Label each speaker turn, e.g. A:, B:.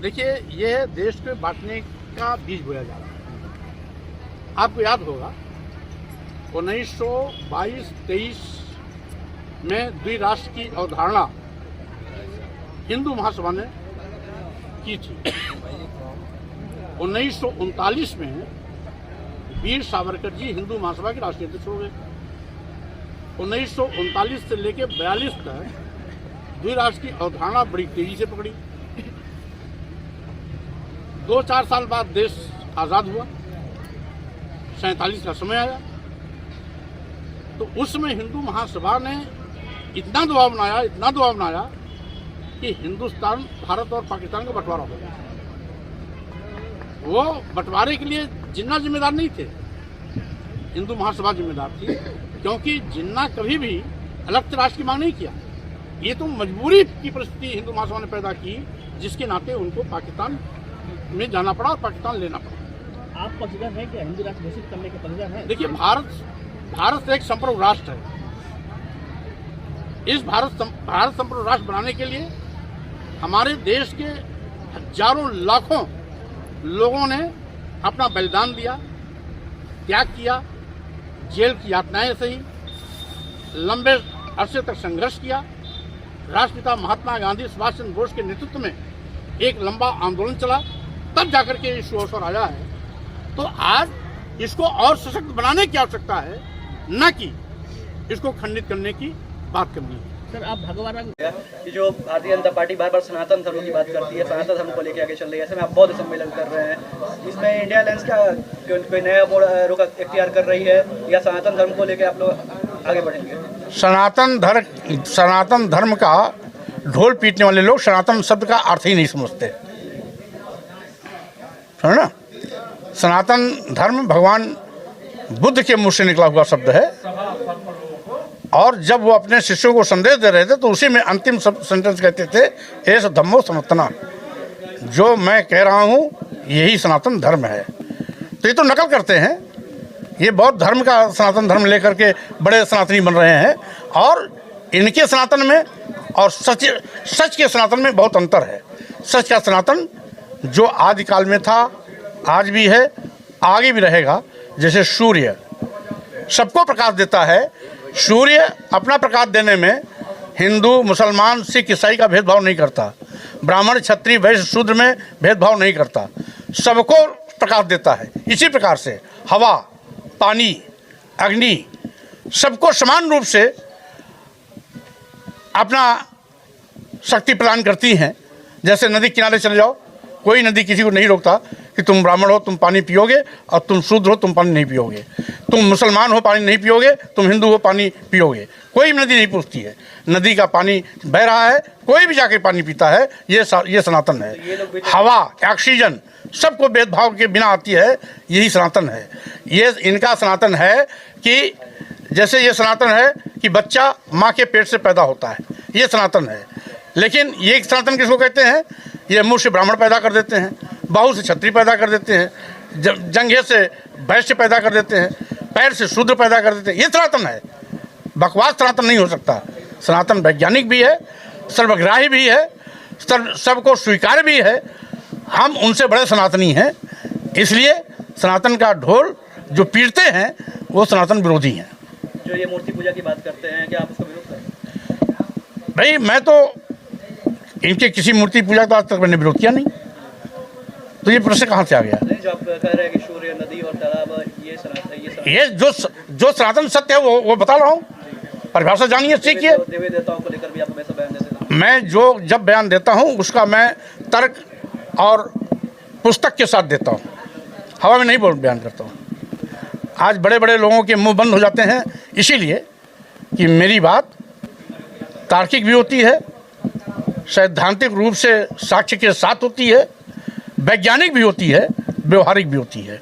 A: देखिए, ये देश को बांटने का बीज बोया जा रहा है। आपको याद होगा 1922-23 में द्विराष्ट्र की अवधारणा हिंदू महासभा ने की थी। 1939 में वीर सावरकर जी हिंदू महासभा के राष्ट्रीय अध्यक्ष हो गए। 1939 से लेकर 42 तक द्विराष्ट्र की अवधारणा बड़ी तेजी से पकड़ी। 2-4 साल बाद देश आजाद हुआ, 47 का समय आया, तो उसमें हिंदू महासभा ने इतना दबाव बनाया कि हिंदुस्तान, भारत और पाकिस्तान का बंटवारा हो गया। वो बंटवारे के लिए जिन्ना जिम्मेदार नहीं थे, हिंदू महासभा जिम्मेदार थी, क्योंकि जिन्ना कभी भी अलग राष्ट्र की मांग नहीं किया। ये तो मजबूरी की परिस्थिति हिंदू महासभा ने पैदा की, जिसके नाते उनको पाकिस्तान में जाना पड़ा और पाकिस्तान लेना पड़ा।
B: आप पक्षधर हैं कि हिंदू राष्ट्र घोषित करने के पक्षधर हैं?
A: देखिए, भारत एक संप्रभु राष्ट्र है। इस भारत संप्रभु राष्ट्र बनाने के लिए हमारे देश के हजारों लाखों लोगों ने अपना बलिदान दिया, त्याग किया, जेल की यातनाएं सही, लंबे अरसे तक संघर्ष किया। राष्ट्रपिता महात्मा गांधी, सुभाष चंद्र बोस के नेतृत्व में एक लंबा आंदोलन चला, तब जाकर के इस अवसर आया है। तो आज इसको और सशक्त बनाने की आवश्यकता है, न कि इसको खंडित करने की बात करनी है।
B: सर, आप भगवान
C: कि जो भारतीय जनता पार्टी बार बार सनातन धर्म की बात करती है, सनातन धर्म को लेकर आगे चल रही है, ऐसे में आप बौद्ध सम्मेलन कर रहे हैं, इसमें इंडिया अलायंस क्या कोई नया रुख इख्तियार कर रही है या सनातन धर्म को लेकर आप लोग आगे बढ़ेंगे?
A: सनातन धर्म का ढोल पीटने वाले लोग सनातन शब्द का अर्थ ही नहीं समझते, है ना। सनातन धर्म भगवान बुद्ध के मुंह से निकला हुआ शब्द है, और जब वो अपने शिष्यों को संदेश दे रहे थे तो उसी में अंतिम सेंटेंस कहते थे, एस धम्मो सनातना, जो मैं कह रहा हूँ यही सनातन धर्म है। तो ये तो नकल करते हैं, ये बौद्ध धर्म का सनातन धर्म लेकर के बड़े सनातनी बन रहे हैं, और इनके सनातन में और सच के सनातन में बहुत अंतर है। सच का सनातन जो आदिकाल में था, आज भी है, आगे भी रहेगा। जैसे सूर्य सबको प्रकाश देता है, सूर्य अपना प्रकाश देने में हिंदू, मुसलमान, सिख, ईसाई का भेदभाव नहीं करता, ब्राह्मण, क्षत्रिय, वैश्य, शूद्र में भेदभाव नहीं करता, सबको प्रकाश देता है। इसी प्रकार से हवा, पानी, अग्नि सबको समान रूप से अपना शक्ति प्रदान करती हैं। जैसे नदी किनारे चले जाओ, कोई नदी किसी को नहीं रोकता कि तुम ब्राह्मण हो तुम पानी पियोगे, और तुम शूद्र हो तुम पानी नहीं पियोगे, तुम मुसलमान हो पानी नहीं पियोगे, तुम हिंदू हो पानी पियोगे, कोई भी नदी नहीं पूछती है। नदी का पानी बह रहा है, कोई भी जाके पानी पीता है, ये सनातन है। हवा, ऑक्सीजन सबको भेदभाव के बिना आती है, यही सनातन है। ये इनका सनातन है कि जैसे ये सनातन है कि बच्चा माँ के पेट से पैदा होता है, ये सनातन है। लेकिन ये सनातन किसको कहते हैं? ये मुँह से ब्राह्मण पैदा कर देते हैं, बाहु से क्षत्रिय पैदा कर देते हैं, जंघे से वैश्य पैदा कर देते हैं, पैर से शूद्र पैदा कर देते हैं, ये सनातन है। बकवास सनातन नहीं हो सकता। सनातन वैज्ञानिक भी है, सर्वग्राही भी है, सबको स्वीकार भी है। हम उनसे बड़े सनातनी हैं, इसलिए सनातन का ढोल जो पीटते हैं वो सनातन विरोधी हैं।
C: जो ये मूर्ति पूजा की बात करते हैं, क्या आप उसका विरोध करें?
A: भाई, मैं तो इनके किसी मूर्ति पूजा का आज तक मैंने विरोध किया नहीं, तो ये प्रश्न कहाँ से आ गया?
C: नहीं, जो आप कह रहे हैं कि सूर्य, नदी और तालाब ये सनातन,
A: ये जो सनातन सत्य है वो बता रहा हूँ। परिभाषा जानिए, सीखिए।
C: देवी देवताओं को लेकर भी आप हमेशा बयान देते हैं।
A: मैं जब बयान देता हूँ उसका मैं तर्क और पुस्तक के साथ देता हूँ, हवा में नहीं बयान करता हूँ। आज बड़े बड़े लोगों के मुंह बंद हो जाते हैं, इसीलिए कि मेरी बात तार्किक भी होती है, सैद्धांतिक रूप से साक्ष्य के साथ होती है, वैज्ञानिक भी होती है, व्यवहारिक भी होती है।